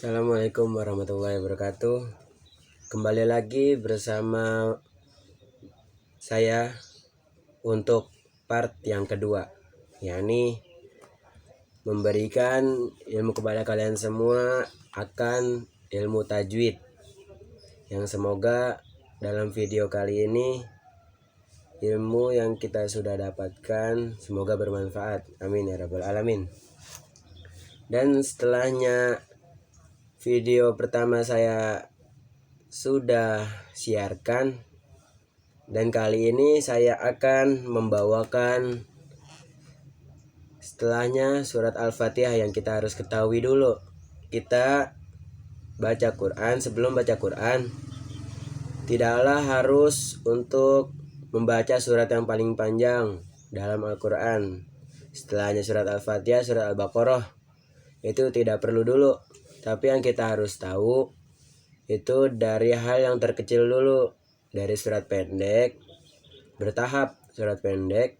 Assalamualaikum warahmatullahi wabarakatuh. Kembali lagi bersama saya untuk part yang kedua, yakni memberikan ilmu kepada kalian semua akan ilmu tajwid, yang semoga dalam video kali ini ilmu yang kita sudah dapatkan semoga bermanfaat. Amin ya rabbal alamin. Dan setelahnya video pertama saya sudah siarkan, dan kali ini saya akan membawakan setelahnya surat Al-Fatihah yang kita harus ketahui dulu. Kita baca Quran, sebelum baca Quran tidaklah harus untuk membaca surat yang paling panjang dalam Al-Quran. Setelahnya surat Al-Fatihah, surat Al-Baqarah itu tidak perlu dulu. Tapi yang kita harus tahu itu dari hal yang terkecil dulu, dari surat pendek, bertahap surat pendek,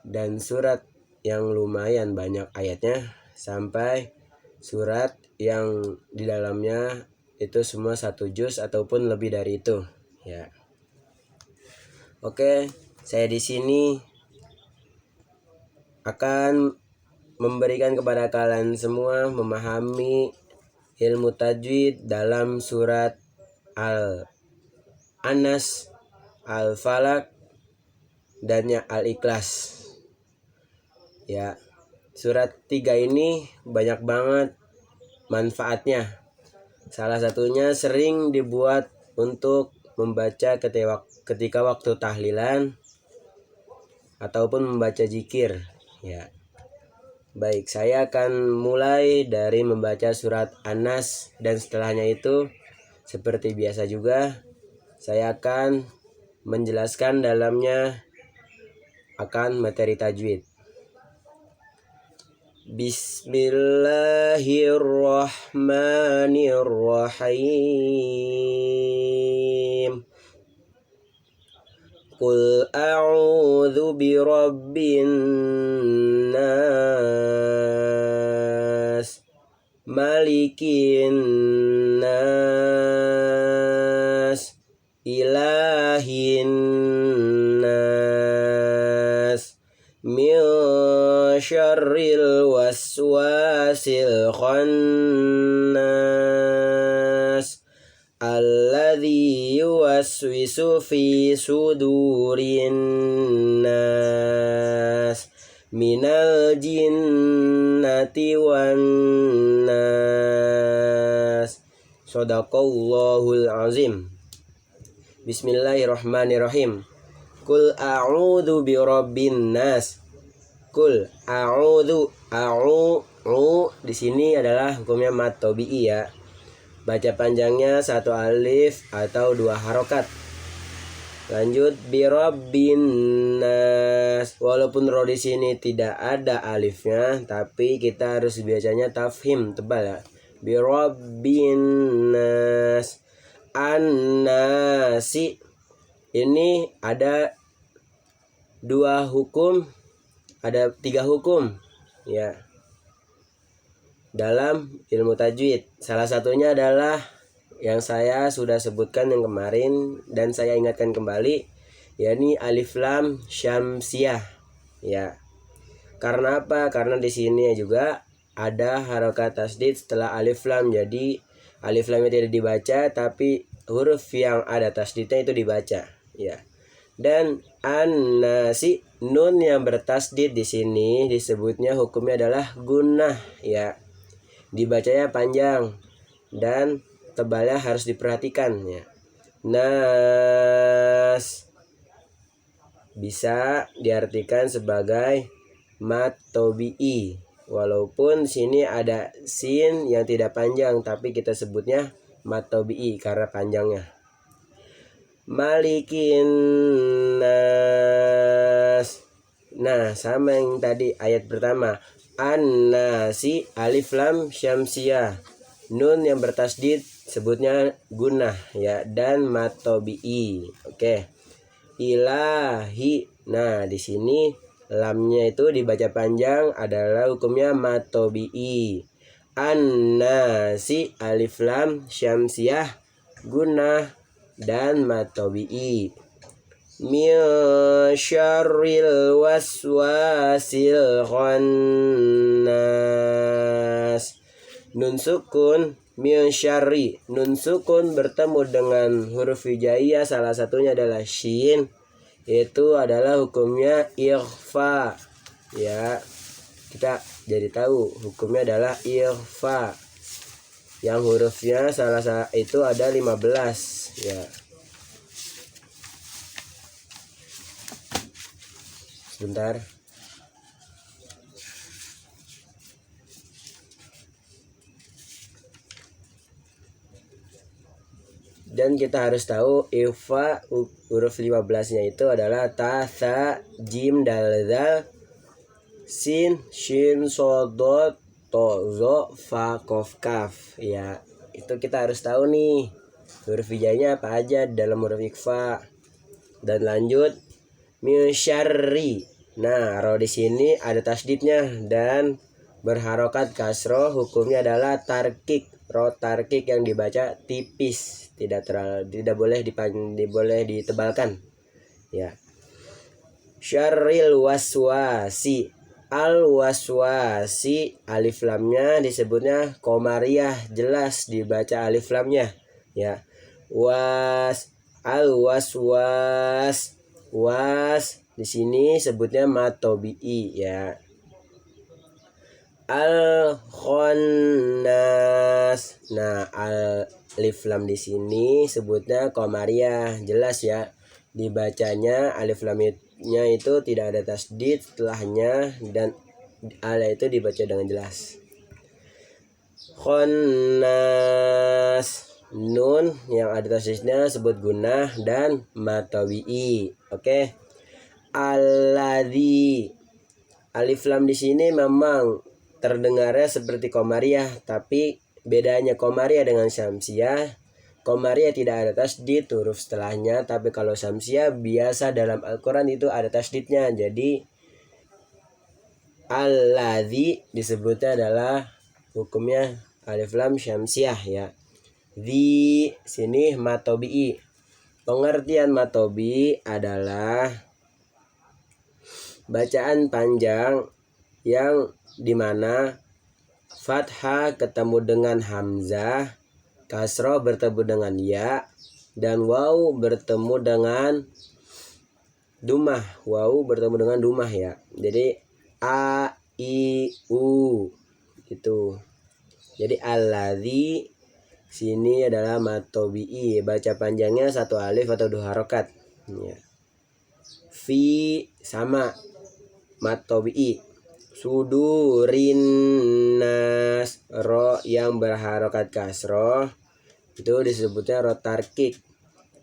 dan surat yang lumayan banyak ayatnya, sampai surat yang di dalamnya itu semua 1 juz ataupun lebih dari itu. Ya. Oke, saya di sini akan memberikan kepada kalian semua memahami ilmu tajwid dalam surat Al-Anas, Al-Falaq, dan Al-Ikhlas. Ya, surat 3 ini banyak banget manfaatnya. Salah satunya sering dibuat untuk membaca ketika waktu tahlilan ataupun membaca zikir. Ya. Baik, saya akan mulai dari membaca surat An-Nas, dan setelahnya itu seperti biasa juga saya akan menjelaskan dalamnya akan materi tajwid. Bismillahirrahmanirrahim. Qul a'udzu birabbin nas, malikin nas, ilahin nas, min syarril waswasil khannas, alladzi yuwaswisu fi sudurin nas, minal jinnati wan nas. Shadaqallahul azim. Bismillahirrahmanirrahim. Qul a'udzu birabbin nas. Qul a'udzu, di sini adalah hukumnya mad tabi'i ya. Baca panjangnya 1 alif atau 2 harokat. Lanjut birabbin nas. Walaupun ro di sini tidak ada alifnya, tapi kita harus bacanya tafhim tebal ya. Birabbin nas. An-nasi. Ini ada 2 hukum, ada 3 hukum ya dalam ilmu tajwid. Salah satunya adalah yang saya sudah sebutkan yang kemarin dan saya ingatkan kembali, yakni alif lam syamsiah ya. Karena apa? Karena di sini juga ada harokat tasdid setelah alif lam. Jadi alif lamnya tidak dibaca, tapi huruf yang ada tasdidnya itu dibaca ya. Dan an-nasi, nun yang bertasdid di sini disebutnya hukumnya adalah gunnah ya. Dibacanya panjang dan tebalnya harus diperhatikan ya. Nas bisa diartikan sebagai mad tabi'i, walaupun sini ada sin yang tidak panjang, tapi kita sebutnya mad tabi'i karena panjangnya. Malikin nas. Nah, sama yang tadi ayat pertama. An-nasi alif lam syamsiah. Nun yang bertasdid sebutnya gunnah ya, dan mad tabi'i. Oke. Ilahi. Nah, di sini lamnya itu dibaca panjang adalah hukumnya mad tabi'i. An-nasi alif lam syamsiah gunnah dan mad tabi'i. Min syarril waswasil khannas. Nun sukun min syarri. Nun sukun bertemu dengan huruf hijaiyah, salah satunya adalah shin. Itu adalah hukumnya ikhfa. Ya, kita jadi tahu hukumnya adalah ikhfa. Yang hurufnya salah satu itu ada 15 ya. Sebentar. Dan kita harus tahu ikhfa huruf 15-nya itu adalah ta, tha, jim, dal, zal, sin, shin, sodot, to, zo, fa, kof, kaf. Ya, itu kita harus tahu nih huruf hijaiyahnya apa aja dalam huruf ikhfa. Dan lanjut min syarri. Nah, ro di sini ada tasdidnya dan berharokat kasroh, hukumnya adalah tarkik. Ro tarkik yang dibaca tipis, tidak boleh ditebalkan. Ya. Syarril waswasi. Al waswasi alif lamnya disebutnya komariah, jelas dibaca alif lamnya. Ya. Al waswas. Was di sini sebutnya mad tabi'i ya. Al khannas. Nah, alif lam di sini sebutnya komariah, jelas ya. Dibacanya alif lamnya itu tidak ada tasdid setelahnya dan al itu dibaca dengan jelas. Khannas. Nun yang ada tasdidnya sebut gunnah dan mad tabi'i. Oke. Alladzi. Alif lam di sini memang terdengarnya seperti komariah, tapi bedanya komariah dengan syamsiah, komariah tidak ada tasdid huruf setelahnya, tapi kalau syamsiah biasa dalam Al-Quran itu ada tasdidnya. Jadi alladzi disebutnya adalah hukumnya alif lam syamsiah ya. Di sini mad tabi'i. Pengertian mad tabi'i adalah bacaan panjang yang dimana fathah ketemu dengan hamzah, kasroh bertemu dengan ya, dan waw bertemu dengan dumah. Waw bertemu dengan dumah ya. Jadi a, i, u itu. Jadi alladzi sini adalah mad tabi'i, baca panjangnya satu alif atau dua harokat ya. Fi sama mad tabi'i. Sudurin nas, ro yang berharokat kasroh itu disebutnya ro tarkik.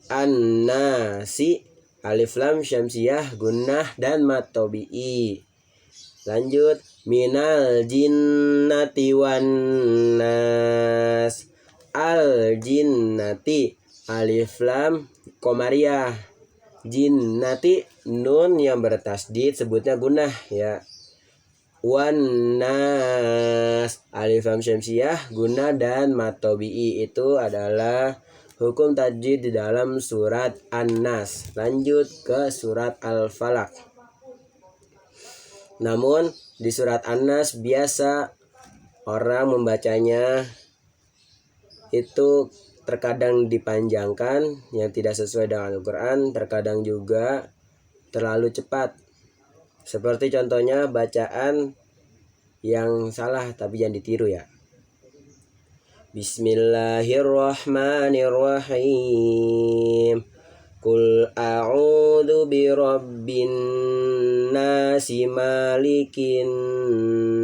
An-nasi alif lam syamsiah gunnah dan mad tabi'i. Lanjut minal jinnati wan nas. Al jinnati alif lam komariah, jinnati nun yang bertasdid sebutnya gunnah ya. Wan nas alif lam syamsiah gunnah dan mad tabi'i. Itu adalah hukum tajwid di dalam surat An-Nas. Lanjut ke surat Al-Falaq. Namun di surat An-Nas biasa orang membacanya itu terkadang dipanjangkan yang tidak sesuai dengan Al-Quran, terkadang juga terlalu cepat. Seperti contohnya bacaan yang salah tapi jangan ditiru ya. Bismillahirrahmanirrahim. Qul a'udzu birabbin nasi malikin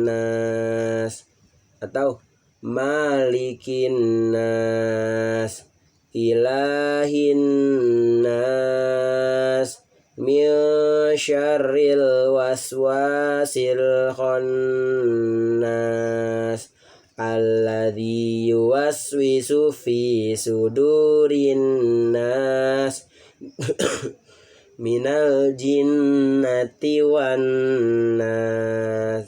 nas, atau malikin nas, ilahin nas, min syarril waswasil khannas, alladzi yuwaswisu fi sudurin nas minal jinnati wan nas.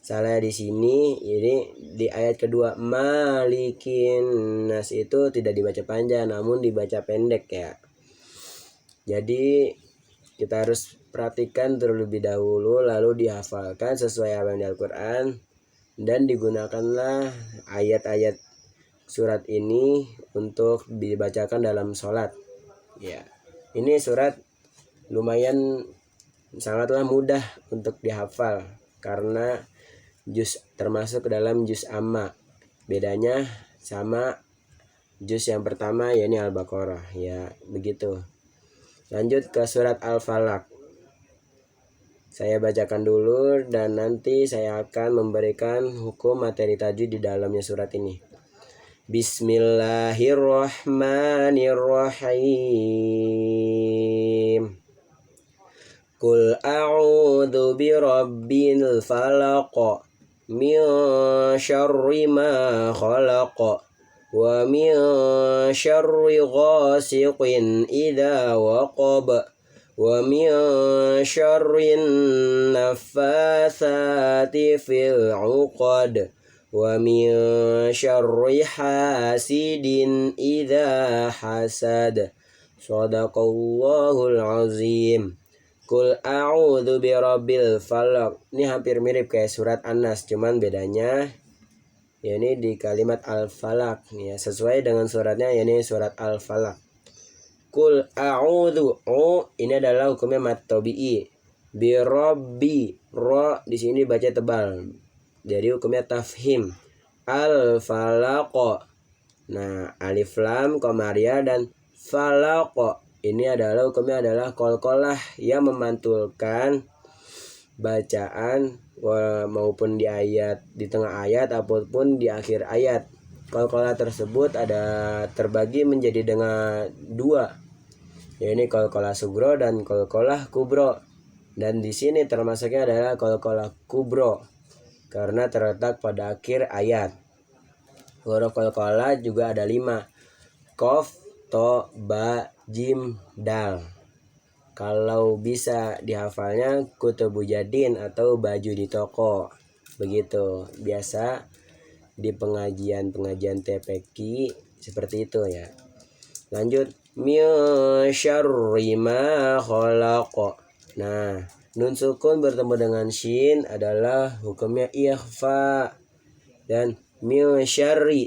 salah di sini. Ini di ayat kedua malikin nas itu tidak dibaca panjang namun dibaca pendek ya. Jadi kita harus perhatikan terlebih dahulu lalu dihafalkan sesuai apa yang di Al-Quran, dan digunakanlah ayat-ayat surat ini untuk dibacakan dalam sholat ya. Ini surat lumayan sangatlah mudah untuk dihafal karena termasuk ke dalam juz amma. Bedanya sama juz yang pertama yakni Al-Baqarah ya, begitu. Lanjut ke surat Al-Falaq. Saya bacakan dulu dan nanti saya akan memberikan hukum materi tajwid di dalamnya surat ini. Bismillahirrahmanirrahim. Qul a'udzu birabbil falaq min syarri ma khalaq wa min syarri ghasiqin idza waqab wa min syarrin naffatsati fil 'uqad wa min syarri hasidin idza hasad. Shadaqallahul azim. Qul a'udzu birabbil falaq. Ini hampir mirip kayak surat An-Nas, cuman bedanya ya ini di kalimat Al-Falaq ya, sesuai dengan suratnya yakni surat Al-Falaq. Qul a'udzu, ini adalah hukumnya mad tabi'i. Birabbi, ro di sini baca tebal. Jadi hukumnya tafhim. Al-Falaq. Nah, alif lam qamariyah dan falaq ini adalah hukumnya adalah qalqalah yang memantulkan bacaan maupun di ayat, di tengah ayat ataupun di akhir ayat. Qalqalah tersebut ada terbagi menjadi dengan dua, yaitu qalqalah sugro dan qalqalah kubro. Dan di sini termasuknya adalah qalqalah kubro karena terletak pada akhir ayat. Huruf qalqalah juga ada 5. Qaf, to, ba, jim, dal. Kalau bisa dihafalnya kutubu jadin atau baju di toko. Begitu. Biasa di pengajian TPQ seperti itu ya. Lanjut. Min syarri ma khalaq. Nah, nun sukun bertemu dengan shin adalah hukumnya ikhfa. Dan min syarri,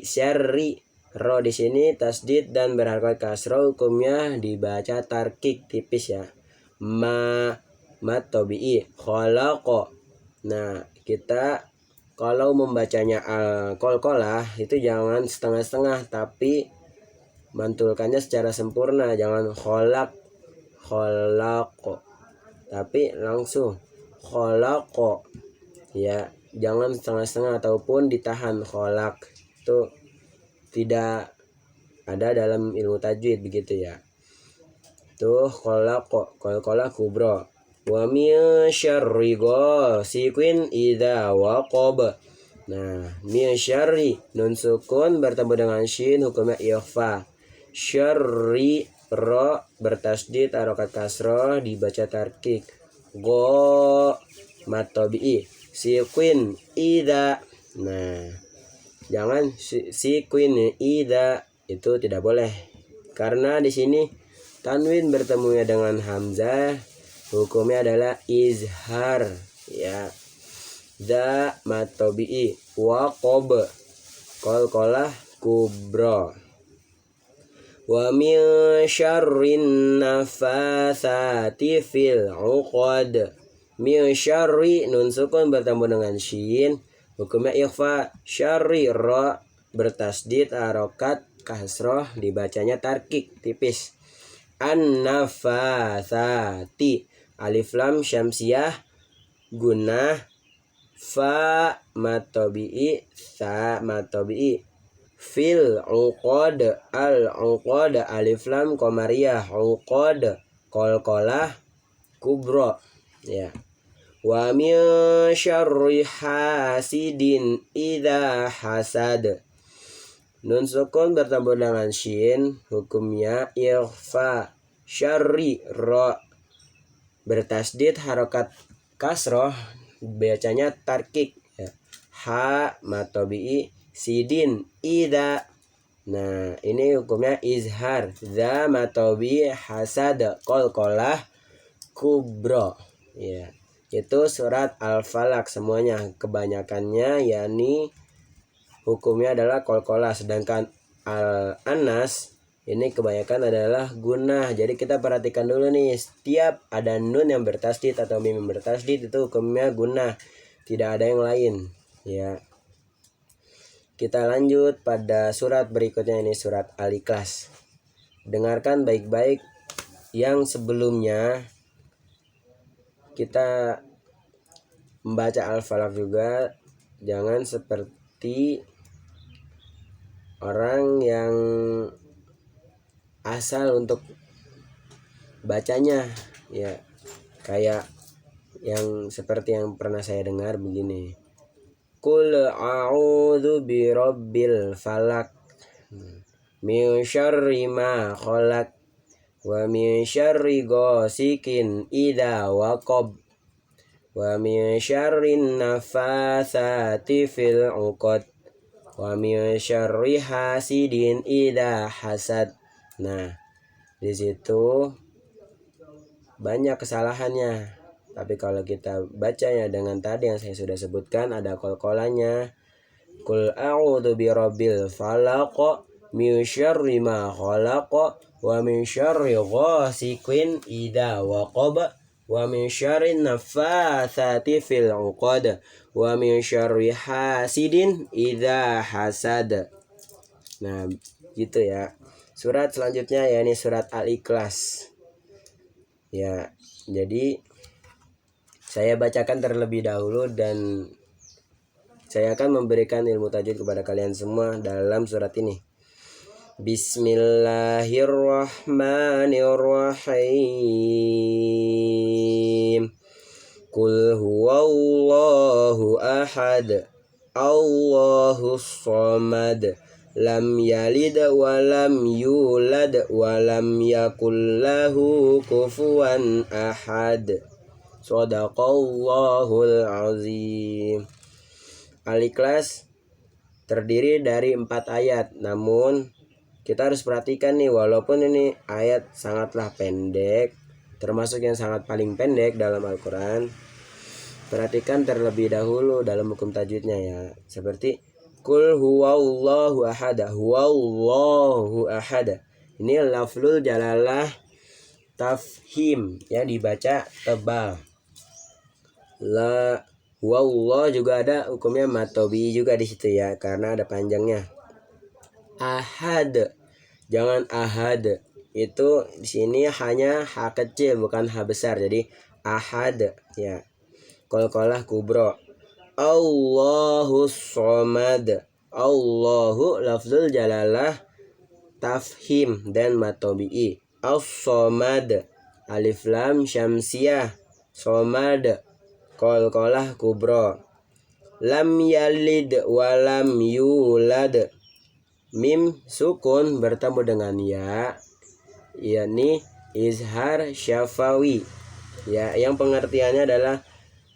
ro di sini tasdid dan berharakat kasroh, hukumnya dibaca tarkik tipis ya. Mat tabi'i khalaqo. Nah, kita kalau membacanya qalqalah itu jangan setengah-setengah tapi mantulkannya secara sempurna, jangan khalaqo tapi langsung khalaqo ya, jangan setengah-setengah ataupun ditahan. Khalaq itu tidak ada dalam ilmu tajwid begitu ya. Tuh qalqalah kubro. Wa min syarri ghasiqin idza waqab. Nah, min syarri nun sukun bertemu dengan shin hukumnya ikhfa. Syarri ro bertasdid harokat kasroh dibaca tarkik. Go mat tabi'i. Siqin idza. Nah, jangan siqin ida, itu tidak boleh karena di sini tanwin bertemunya dengan hamzah, hukumnya adalah izhar ya. Za mat tabi'i wa qab qalqalah kubra. Wa min syarrin naffatsati fil 'uqad. Min syarri nun sukun bertemu dengan shin, hukumnya ikhfa. Syarri ra bertasdid harokat kasroh dibacanya tarkik tipis. An-nafatsati alif lam syamsiyah gunnah, fa mat tabi'i, sa mat tabi'i. Fil 'uqad, al 'uqad alif lam qamariyah, 'uqad qalqalah kubra ya. Wa min syarri hasidin idza hasad. Nun sukun bertemu dengan shin, hukumnya ikhfa. Syarri ra bertasdid harokat kasroh bacanya tarkik ya. ha matobi'i sidin ida. Nah ini hukumnya izhar. Za matobi'i hasad qalqalah kubro. Ya, itu surat Al-Falaq semuanya, kebanyakannya yakni hukumnya adalah qalqalah, sedangkan Al-Anas ini kebanyakan adalah gunnah. Jadi kita perhatikan dulu nih, setiap ada nun yang bertasydid atau mim yang bertasydid itu hukumnya gunnah, tidak ada yang lain ya. Kita lanjut pada surat berikutnya, ini surat Al-Ikhlas. Dengarkan baik-baik yang sebelumnya. Kita membaca Al-Falaq juga, jangan seperti orang yang asal untuk bacanya ya, kayak yang seperti yang pernah saya dengar begini. Qul a'udzu birabbil falaq min syarri ma khalaq wa min syarri ghasikin idza waqab wa min syarrin nafatsati fil 'uqad wa min syarri hasidin idza hasad. Nah, di situ banyak kesalahannya. Tapi kalau kita bacanya dengan tadi yang saya sudah sebutkan, ada qalqalanya. Qul a'udzu birabbil falaq min syarri ma khalaq wa min syarri ghasikin idza waqab wa min syarri nafatsati fil 'uqad wa min syarri hasidin idza hasad. Nah, gitu ya. Surat selanjutnya yakni surat Al-Ikhlas. Ya, jadi saya bacakan terlebih dahulu dan saya akan memberikan ilmu tajwid kepada kalian semua dalam surat ini. Bismillahirrahmanirrahim. Qul huwallahu ahad, Allahus samad, lam yalid wa lam yulad wa lam yakul lahu kufuwan ahad. Shadaqallahul azim. Al-Ikhlas terdiri dari 4 ayat, namun kita harus perhatikan nih, walaupun ini ayat sangatlah pendek, termasuk yang sangat paling pendek dalam Al-Quran, perhatikan terlebih dahulu dalam hukum tajwidnya ya. Seperti Qul huwallahu ahad, huwallahu ahad. Ini lafzul jalalah tafhim yang dibaca tebal. La huwallah juga ada hukumnya matobi juga di situ ya, karena ada panjangnya. Ahad, jangan ahad. Itu di sini hanya ha kecil bukan ha besar. Jadi ahad ya. Qalqalah kubro. Allahus somad. Allahu lafzul jalalah tafhim dan matobi'i. As-somad, alif lam syamsiyah, somad, qalqalah kubro. Lam yalid wa lam yulad, mim sukun bertemu dengan ya, yakni izhar syafawi ya, yang pengertiannya adalah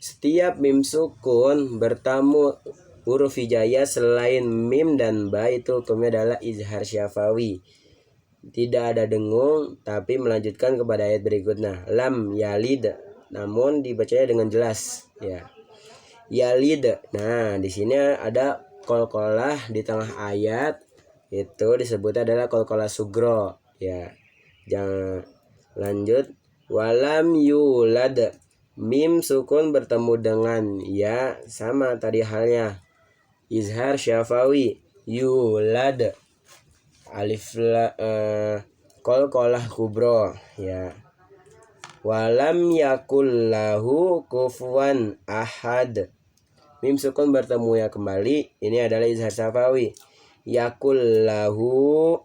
setiap mim sukun bertemu huruf hijaiyah selain mim dan ba itu hukumnya adalah izhar syafawi. Tidak ada dengung, tapi melanjutkan kepada ayat berikutnya. Lam yalid, namun dibacanya dengan jelas ya. Yalid. Nah, di sini ada qalqalah di tengah ayat, itu disebut adalah qalqalah sugro ya. Jangan lanjut. Walam yulad, mim sukun bertemu dengan ya, sama tadi halnya. Izhar syafawi. Yulad, alif qalqalah kubro ya. Walam yakul lahu kufuwan ahad, mim sukun bertemu ya kembali, ini adalah izhar syafawi. Yakul lahu,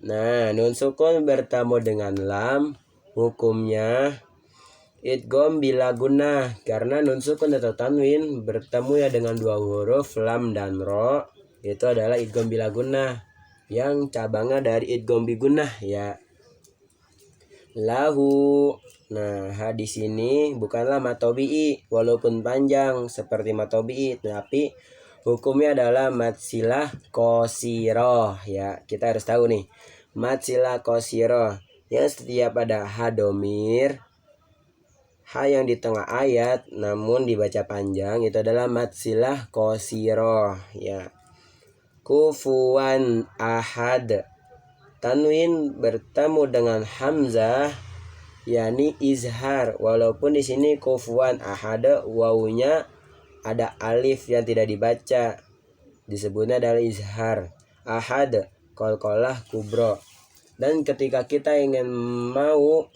nah nun sukun bertemu dengan lam, hukumnya idgham bila gunnah, karena nun sukun atau tanwin bertemu ya dengan 2 huruf lam dan ro, itu adalah idgham bila gunnah, yang cabangnya dari idgham bi gunnah ya. Lahu, nah ha di sini bukanlah matobi'i walaupun panjang seperti matobi'i, tapi Hukumnya adalah mad silah qasirah ya. Kita harus tahu nih. Mad silah qasirah yang setiap ada hadomir, ha yang di tengah ayat namun dibaca panjang, itu adalah mad silah qasirah ya. Kufuwan ahad, tanwin bertemu dengan hamzah yakni izhar, walaupun di sini kufuwan ahad wawunya ada alif yang tidak dibaca, disebutnya adalah izhar. Ahad qalqalah kubro. Dan ketika kita ingin mau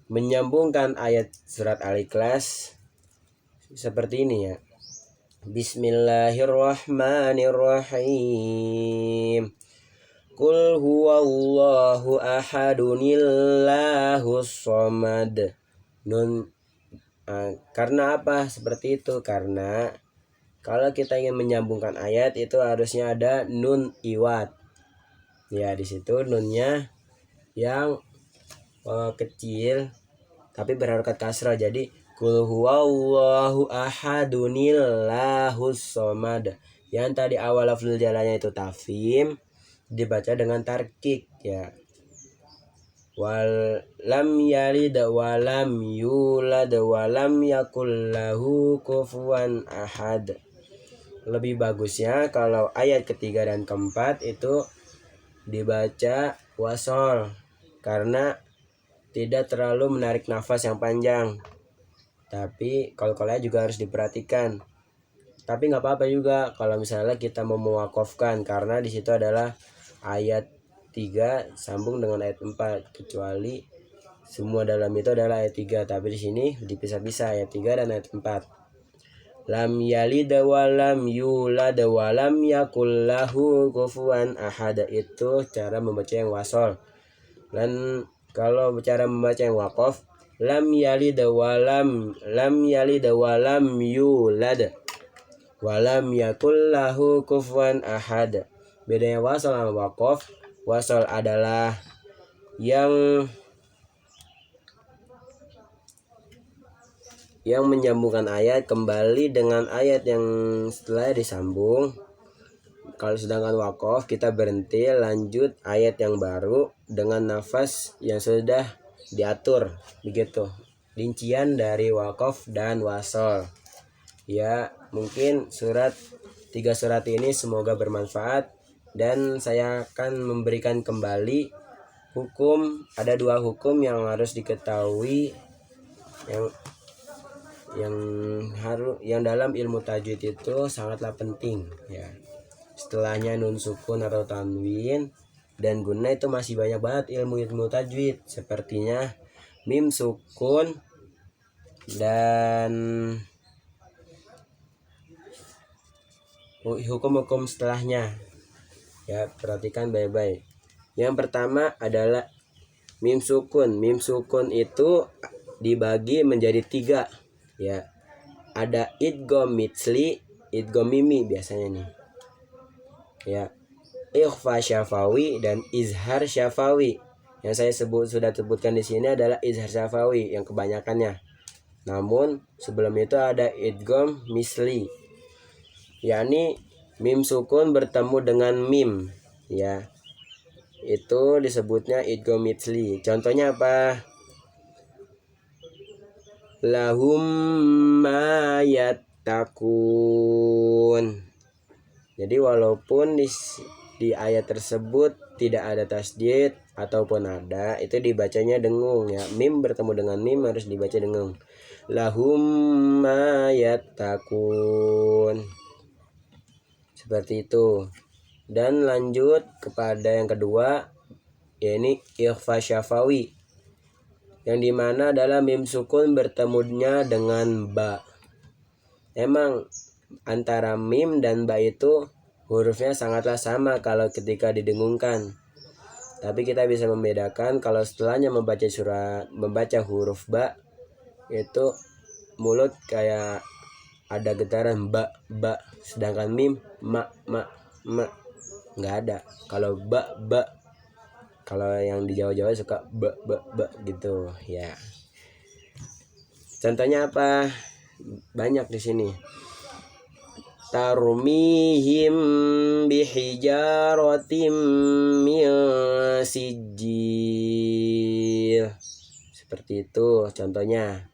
menyambungkan ayat surat Al-Ikhlas seperti ini ya. Bismillahirrahmanirrahim. Qul huwallahu ahadunillahus somad. Nun karena apa seperti itu? Karena kalau kita ingin menyambungkan ayat itu harusnya ada nun iwat. Ya, di situ nunnya yang kecil tapi berharokat kasrah, jadi qul huwallahu ahadunillahus somad. Yang tadi awal lafzul jalannya itu tafhim dibaca dengan tarkik ya. Wal lam yalid walam yulad walam yakul lahu kufuwan ahad. Lebih bagusnya kalau ayat ketiga dan keempat itu dibaca wasol karena tidak terlalu menarik nafas yang panjang. Tapi qalqalanya juga harus diperhatikan. Tapi nggak apa-apa juga kalau misalnya kita mau mewakofkan, karena di situ adalah ayat 3 sambung dengan ayat 4, kecuali semua dalam itu adalah ayat 3, tapi di sini dipisah-pisah ayat 3 dan ayat 4. Lam yalid wa lam yulad wa lam yakul lahu kufuwan ahad, itu cara membaca yang wasol. Dan kalau cara membaca yang waqaf, lam yalid wa lam yalid wa lam yulad wa lam yakul lahu kufuwan ahad. Bedanya wasol sama waqaf, wasol adalah yang menyambungkan ayat kembali dengan ayat yang setelah disambung. Kalau sedangkan waqaf kita berhenti lanjut ayat yang baru dengan nafas yang sudah diatur, begitu rincian dari waqaf dan wasol ya. Mungkin 3 surat ini semoga bermanfaat, dan saya akan memberikan kembali hukum. Ada 2 hukum yang harus diketahui yang dalam ilmu tajwid itu sangatlah penting ya. Setelahnya nun sukun atau tanwin dan guna itu masih banyak banget ilmu tajwid, sepertinya mim sukun dan hukum-hukum setelahnya ya. Perhatikan baik-baik. Yang pertama adalah mim sukun. Mim sukun itu dibagi menjadi 3 ya. Ada idgham mitsli, idgham mimi biasanya nih ya, ikhfa syafawi dan izhar syafawi. Yang saya sudah sebutkan di sini adalah izhar syafawi yang kebanyakannya. Namun sebelum itu ada idgham misli, yakni mim sukun bertemu dengan mim ya. Itu disebutnya idgham misli. Contohnya apa? Lahum ma yattaqun. Jadi walaupun di ayat tersebut tidak ada tasdid ataupun ada, itu dibacanya dengung ya. Mim bertemu dengan mim harus dibaca dengung. Lahum ma yattaqun. Seperti itu. Dan lanjut kepada yang kedua, yakni ikhfa syafawi, yang dimana adalah mim sukun bertemunya dengan ba. Emang antara mim dan ba itu hurufnya sangatlah sama kalau ketika didengungkan. Tapi kita bisa membedakan kalau setelahnya membaca huruf ba itu mulut kayak ada getaran ba, sedangkan mim ma, nggak ada. Kalau ba, kalau yang di Jawa suka ba gitu ya. Contohnya apa? Banyak di sini. tarmihim bihijaratim min sijil. Seperti itu contohnya.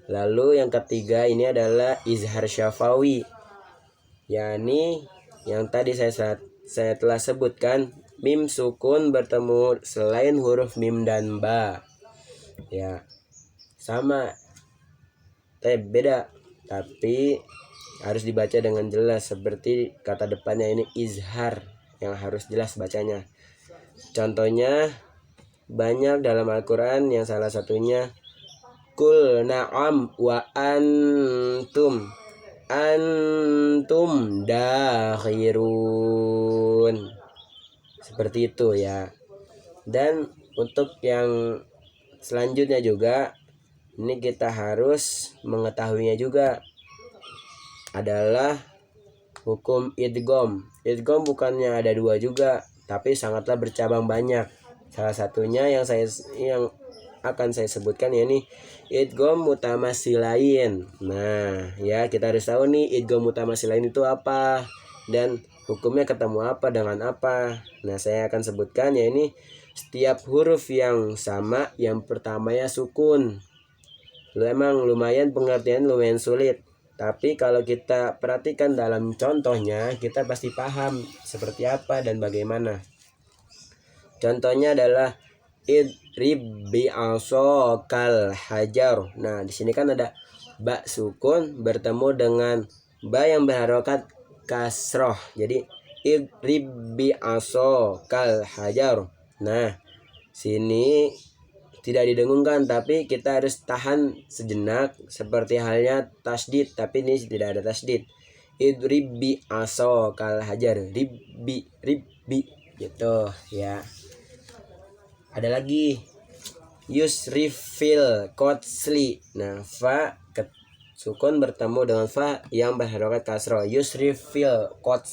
Lalu yang ketiga ini adalah izhar syafawi, yakni yang tadi saya telah sebutkan, mim sukun bertemu selain huruf mim dan ba. Ya, sama, beda, tapi harus dibaca dengan jelas seperti kata depannya ini izhar yang harus jelas bacanya. Contohnya banyak dalam Al-Quran, yang salah satunya kul na'am wa antum dakhirun. Seperti itu ya. Dan untuk yang selanjutnya juga, ini kita harus mengetahuinya juga, adalah hukum idgham. Idgham bukannya ada dua juga, tapi sangatlah bercabang banyak. Salah satunya yang akan saya sebutkan yakni idgham mutamasilain. Nah, ya kita harus tahu nih idgham mutamasilain itu apa dan hukumnya ketemu apa dengan apa. Nah, saya akan sebutkan yakni setiap huruf yang sama yang pertamanya sukun. Emang pengertian lumayan sulit, tapi kalau kita perhatikan dalam contohnya, kita pasti paham seperti apa dan bagaimana. Contohnya adalah idrib bi'asokal hajar. Nah, di sini kan ada ba sukun bertemu dengan ba yang berharokat kasroh. Jadi idrib bi'asokal hajar. Nah, sini tidak didengungkan, tapi kita harus tahan sejenak seperti halnya tasdid, tapi ini tidak ada tasdid. Idrib bi'asokal hajar. Ribbi gitu ya. Ada lagi yusrifil kotsli. Nah, fa sukun bertemu dengan fa yang berharokat kasroh. Yusrifil kotsli.